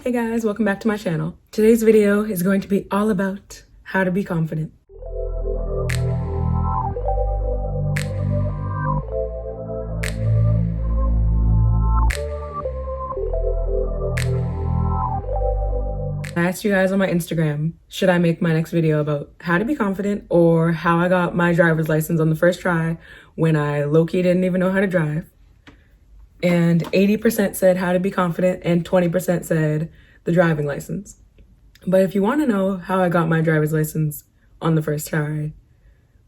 Hey guys, welcome back to my channel. Today's video is going to be all about how to be confident. I asked you guys on my Instagram, should I make my next video about how to be confident or how I got my driver's license on the first try when I low-key didn't even know how to drive. And 80% said how to be confident and 20% said the driving license. But if you want to know how I got my driver's license on the first try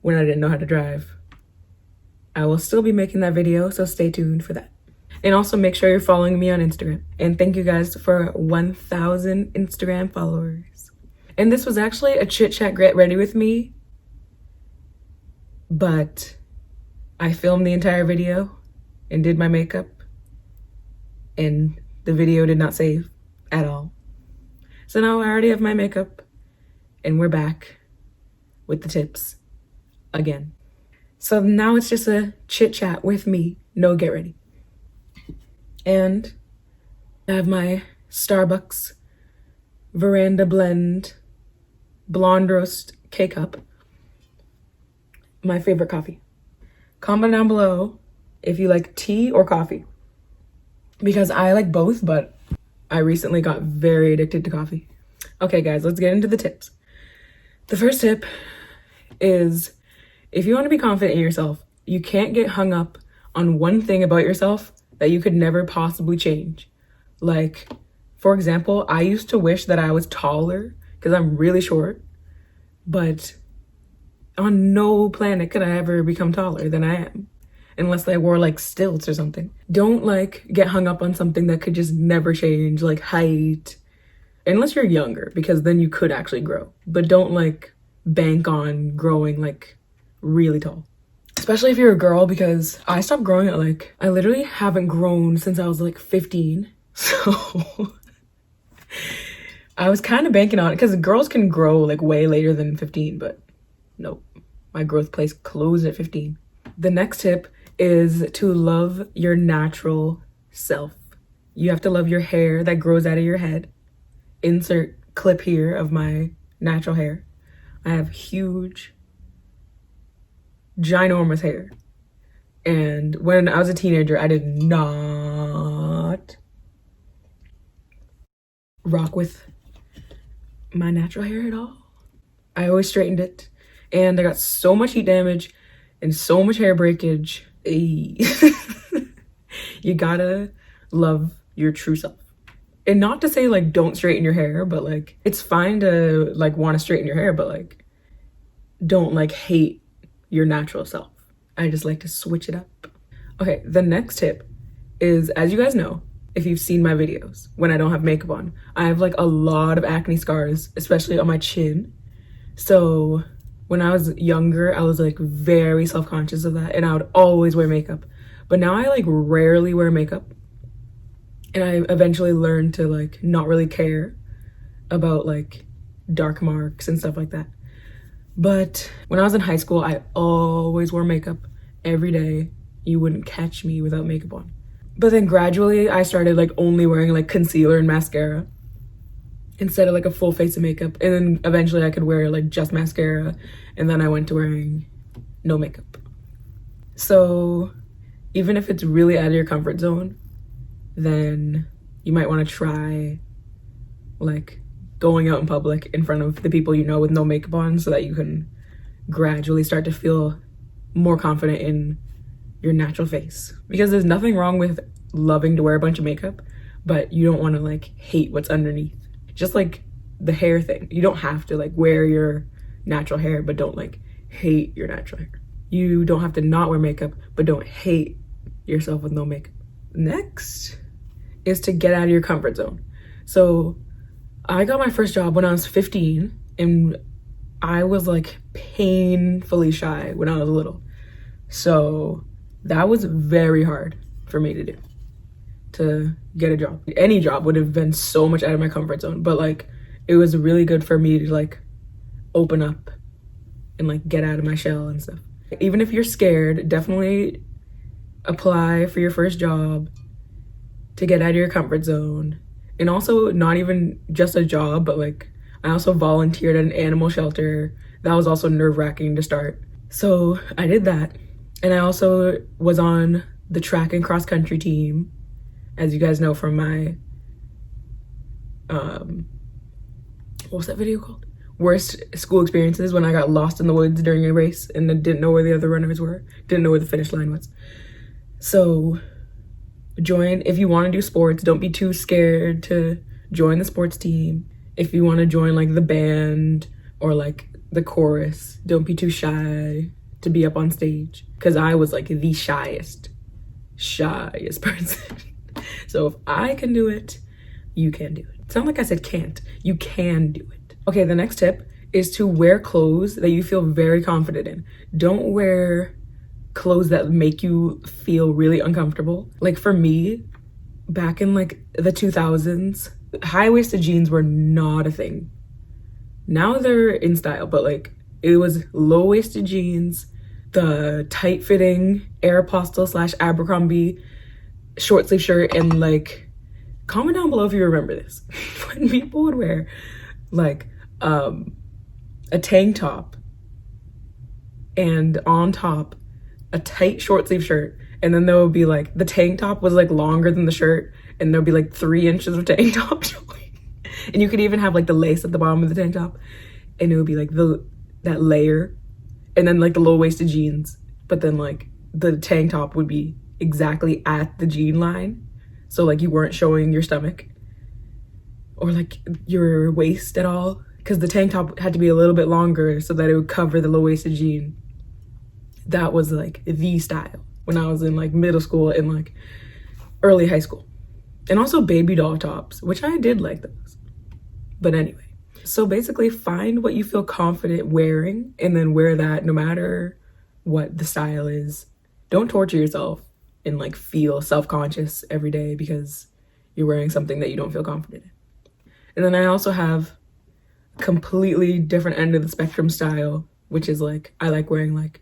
when I didn't know how to drive, I will still be making that video, so stay tuned for that. And also make sure you're following me on Instagram. And thank you guys for 1,000 Instagram followers. And this was actually a chit chat get ready with me, but I filmed the entire video and did my makeup, and the video did not save at all. So now I already have my makeup and we're back with the tips again. So now it's just a chit chat with me, no get ready. And I have my Starbucks Veranda Blend Blonde Roast K-Cup, my favorite coffee. Comment down below if you like tea or coffee, because I like both, but I recently got very addicted to coffee. Okay guys, let's get into the tips. The first tip is, if you want to be confident in yourself, you can't get hung up on one thing about yourself that you could never possibly change. Like, for example, I used to wish that I was taller because I'm really short, but on no planet could I ever become taller than I am, unless I wore like stilts or something. Don't like get hung up on something that could just never change, like height, unless you're younger, because then you could actually grow. But don't like bank on growing like really tall, especially if you're a girl, because I stopped growing at like, I literally haven't grown since I was like 15. So I was kind of banking on it because girls can grow like way later than 15, but nope, my growth place closed at 15. The next tip is to love your natural self. You have to love your hair that grows out of your head. Insert clip here of my natural hair. I have huge, ginormous hair. And when I was a teenager, I did not rock with my natural hair at all. I always straightened it, and I got so much heat damage and so much hair breakage. You gotta love your true self. And not to say like don't straighten your hair, but like it's fine to like want to straighten your hair, but like don't like hate your natural self. I just like to switch it up. Okay, the next tip is, as you guys know, if you've seen my videos, when I don't have makeup on, I have like a lot of acne scars, especially on my chin. So when I was younger, I was like very self-conscious of that, and I would always wear makeup. But now I like rarely wear makeup. And I eventually learned to like not really care about like dark marks and stuff like that. But when I was in high school, I always wore makeup every day. You wouldn't catch me without makeup on. But then gradually I started like only wearing like concealer and mascara instead of like a full face of makeup. And then eventually I could wear like just mascara, and then I went to wearing no makeup. So even if it's really out of your comfort zone, then you might want to try like going out in public in front of the people you know with no makeup on, so that you can gradually start to feel more confident in your natural face. Because there's nothing wrong with loving to wear a bunch of makeup, but you don't want to like hate what's underneath. Just like the hair thing, you don't have to like wear your natural hair, but don't like hate your natural hair. You don't have to not wear makeup, but don't hate yourself with no makeup. Next is to get out of your comfort zone. So I got my first job when I was 15, and I was like painfully shy when I was little. So that was very hard for me to do, to get a job. Any job would have been so much out of my comfort zone, but like it was really good for me to like open up and like get out of my shell and stuff. Even if you're scared, definitely apply for your first job to get out of your comfort zone And also not even just a job, but like I also volunteered at an animal shelter. That was also nerve-wracking to start. So I did that. And I also was on the track and cross country team, as you guys know from my, what was that video called? Worst school experiences, when I got lost in the woods during a race and then didn't know where the other runners were, didn't know where the finish line was. So join, if you want to do sports, don't be too scared to join the sports team. If you want to join like the band or like the chorus, don't be too shy to be up on stage, because I was like the shyest person. So if I can do it, you can do it. It's not like I said can't, you can do it. Okay, the next tip is to wear clothes that you feel very confident in. Don't wear clothes that make you feel really uncomfortable. Like for me, back in like the 2000s, high-waisted jeans were not a thing. Now they're in style, but like it was low-waisted jeans, the tight-fitting Aeropostale / Abercrombie short sleeve shirt, and like, comment down below if you remember this. When people would wear like a tank top and on top a tight short sleeve shirt, and then there would be like the tank top was like longer than the shirt, and there'd be like 3 inches of tank top showing, and you could even have like the lace at the bottom of the tank top, and it would be like that layer, and then like the low-waisted jeans, but then like the tank top would be exactly at the jean line, so like you weren't showing your stomach or like your waist at all, because the tank top had to be a little bit longer so that it would cover the low-waisted jean. That was like the style when I was in like middle school and like early high school. And also baby doll tops, which I did like those. But anyway, so basically find what you feel confident wearing and then wear that no matter what the style is. Don't torture yourself and like feel self-conscious every day because you're wearing something that you don't feel confident in. And then I also have a completely different end of the spectrum style, which is like, I like wearing like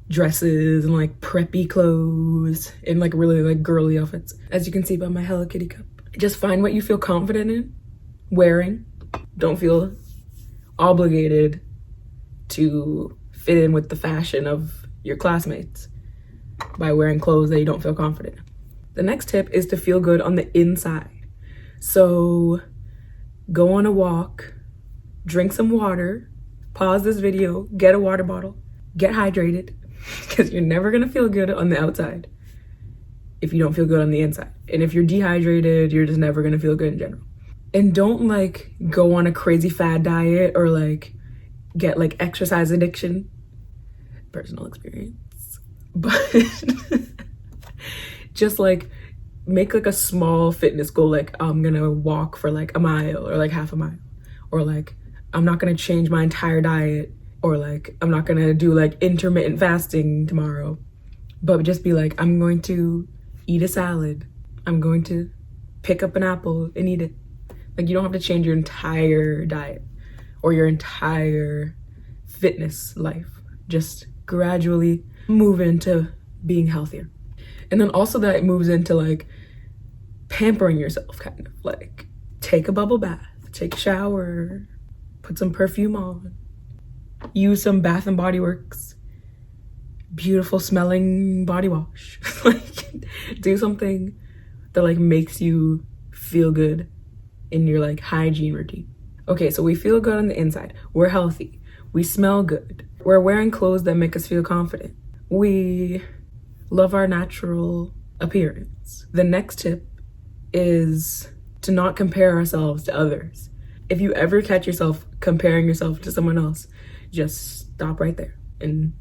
dresses and like preppy clothes and like really like girly outfits, as you can see by my Hello Kitty cup. Just find what you feel confident in wearing. Don't feel obligated to fit in with the fashion of your classmates by wearing clothes that you don't feel confident in. The next tip is to feel good on the inside. So go on a walk, drink some water, pause this video, get a water bottle, get hydrated, because you're never gonna feel good on the outside if you don't feel good on the inside. And if you're dehydrated, you're just never gonna feel good in general. And don't like go on a crazy fad diet or like get like exercise addiction. Personal experience. But just like make like a small fitness goal, like I'm gonna walk for like a mile or like half a mile, or like I'm not gonna change my entire diet, or like I'm not gonna do like intermittent fasting tomorrow, but just be like, I'm going to eat a salad, I'm going to pick up an apple and eat it. Like you don't have to change your entire diet or your entire fitness life. Just gradually move into being healthier. And then also that moves into like pampering yourself, kind of like take a bubble bath, take a shower, put some perfume on, use some Bath and Body Works beautiful smelling body wash. Like do something that like makes you feel good in your like hygiene routine. Okay, so we feel good on the inside, we're healthy, we smell good, we're wearing clothes that make us feel confident, we love our natural appearance. The next tip is to not compare ourselves to others. If you ever catch yourself comparing yourself to someone else, just stop right there. And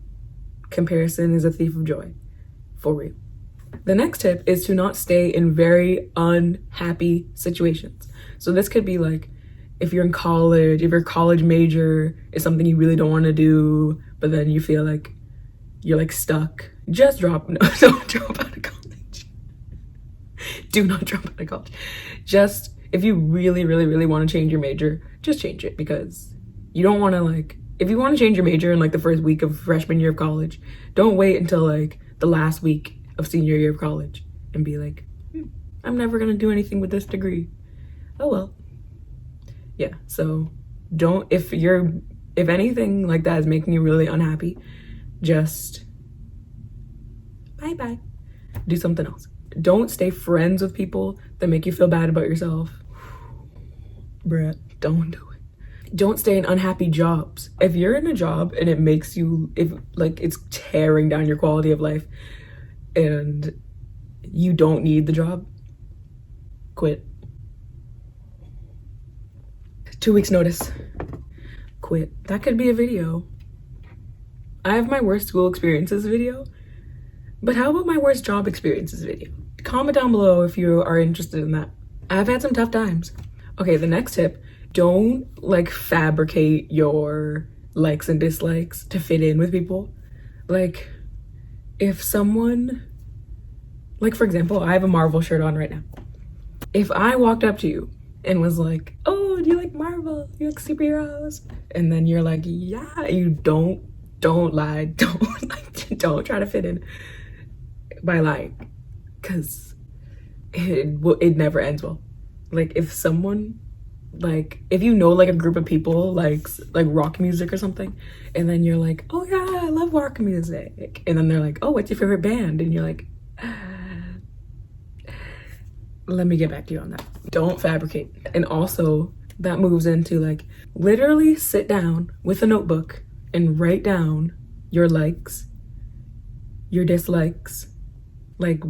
comparison is a thief of joy, for real. The next tip is to not stay in very unhappy situations. So this could be like, if you're in college, if your college major is something you really don't want to do, but then you feel like you're like stuck, just don't drop out of college. Do not drop out of college. Just, if you really, really, really want to change your major, just change it, because you don't want to like, if you want to change your major in like the first week of freshman year of college, don't wait until like the last week of senior year of college and be like, I'm never gonna do anything with this degree. Oh well. Yeah, so don't, if anything like that is making you really unhappy, just bye-bye. Do something else. Don't stay friends with people that make you feel bad about yourself. Bruh, don't do it. Don't stay in unhappy jobs. If you're in a job and it makes you, if like it's tearing down your quality of life and you don't need the job, quit. 2 weeks notice, quit. That could be a video. I have my worst school experiences video, but how about my worst job experiences video? Comment down below if you are interested in that. I've had some tough times. Okay, the next tip, don't like fabricate your likes and dislikes to fit in with people. Like if someone, like for example, I have a Marvel shirt on right now. If I walked up to you and was like, oh, do you like Marvel? You like superheroes? And then you're like, yeah, you don't lie. Don't try to fit in by lying, because it never ends well. Like if someone, like if you know like a group of people likes like rock music or something, and then you're like, oh yeah, I love rock music, and then they're like, oh, what's your favorite band? And you're like, let me get back to you on that. Don't fabricate. And also that moves into like literally sit down with a notebook and write down your likes, your dislikes, like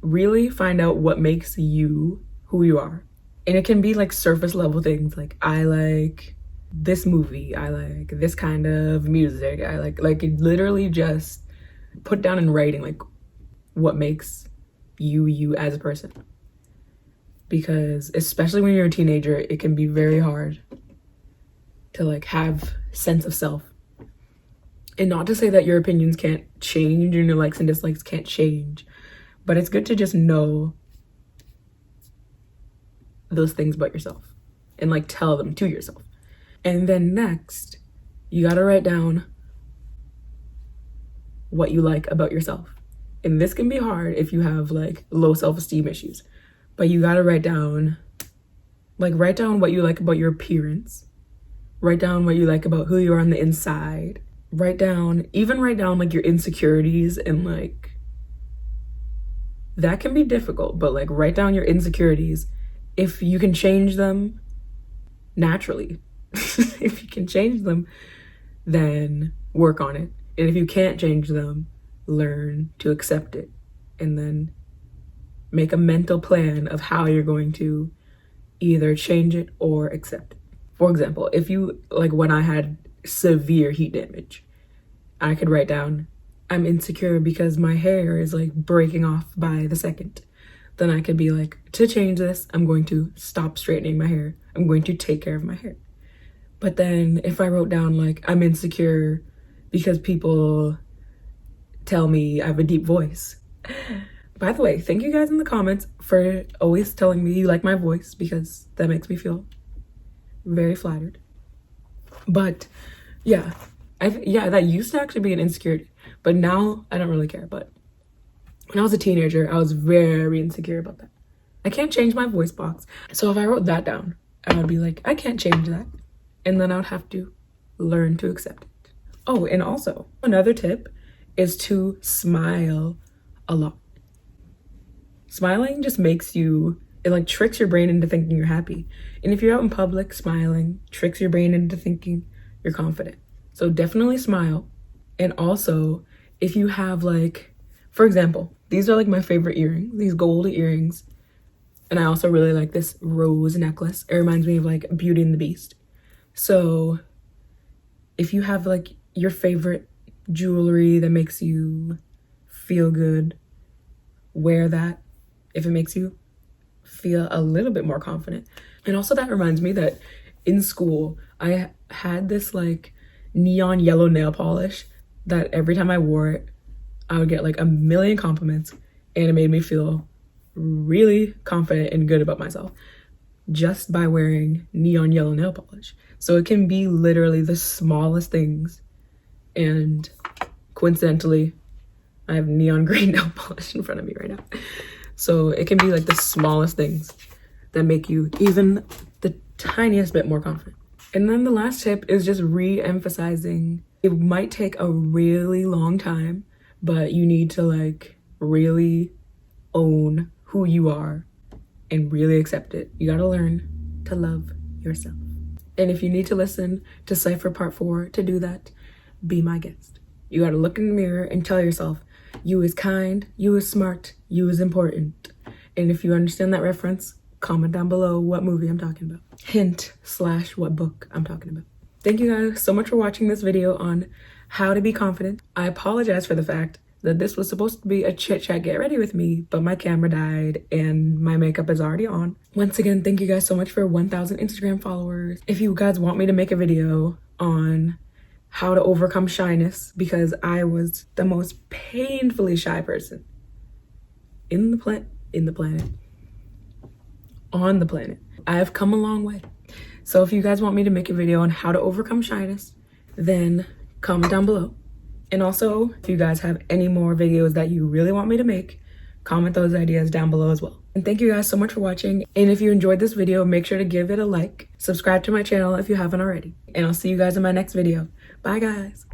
really find out what makes you who you are. And it can be like surface level things, like I like this movie, I like this kind of music, I like literally just put down in writing like what makes you as a person. Because especially when you're a teenager, it can be very hard to like have sense of self. And not to say that your opinions can't change and your likes and dislikes can't change, but it's good to just know those things about yourself and like tell them to yourself. And then next, you gotta write down what you like about yourself. And this can be hard if you have like low self-esteem issues, but you gotta write down what you like about your appearance, write down what you like about who you are on the inside, write down like your insecurities, and like that can be difficult, but like write down your insecurities. If you can change them naturally, if you can change them, then work on it. And if you can't change them, learn to accept it, and then make a mental plan of how you're going to either change it or accept it. For example, if you, like when I had severe heat damage, I could write down, I'm insecure because my hair is like breaking off by the second. Then I could be like, to change this, I'm going to stop straightening my hair. I'm going to take care of my hair. But then if I wrote down like, I'm insecure because people tell me I have a deep voice. By the way, thank you guys in the comments for always telling me you like my voice, because that makes me feel very flattered. But yeah, that used to actually be an insecurity, but now I don't really care. But when I was a teenager, I was very insecure about that. I can't change my voice box. So if I wrote that down, I would be like, I can't change that. And then I would have to learn to accept it. Oh, and also another tip is to smile a lot. Smiling just makes you, it like tricks your brain into thinking you're happy. And if you're out in public, smiling tricks your brain into thinking you're confident. So definitely smile. And also, if you have like, for example, these are like my favorite earrings, these gold earrings. And I also really like this rose necklace. It reminds me of like Beauty and the Beast. So if you have like your favorite jewelry that makes you feel good, wear that. If it makes you feel a little bit more confident. And also that reminds me that in school, I had this like neon yellow nail polish that every time I wore it, I would get like a million compliments, and it made me feel really confident and good about myself just by wearing neon yellow nail polish. So it can be literally the smallest things. And coincidentally, I have neon green nail polish in front of me right now. So it can be like the smallest things that make you even the tiniest bit more confident. And then the last tip is just re-emphasizing. It might take a really long time, but you need to like really own who you are and really accept it. You gotta learn to love yourself. And if you need to listen to Cypher Part 4 to do that, be my guest. You gotta look in the mirror and tell yourself, you is kind, you is smart, you is important. And if you understand that reference, comment down below what movie I'm talking about. Hint / what book I'm talking about. Thank you guys so much for watching this video on how to be confident. I apologize for the fact that this was supposed to be a chit chat get ready with me, but my camera died and my makeup is already on. Once again, thank you guys so much for 1,000 Instagram followers. If you guys want me to make a video on how to overcome shyness, because I was the most painfully shy person on the planet. I have come a long way. So if you guys want me to make a video on how to overcome shyness, then comment down below. And also, if you guys have any more videos that you really want me to make, comment those ideas down below as well. And thank you guys so much for watching. And if you enjoyed this video, make sure to give it a like. Subscribe to my channel if you haven't already. And I'll see you guys in my next video. Bye guys.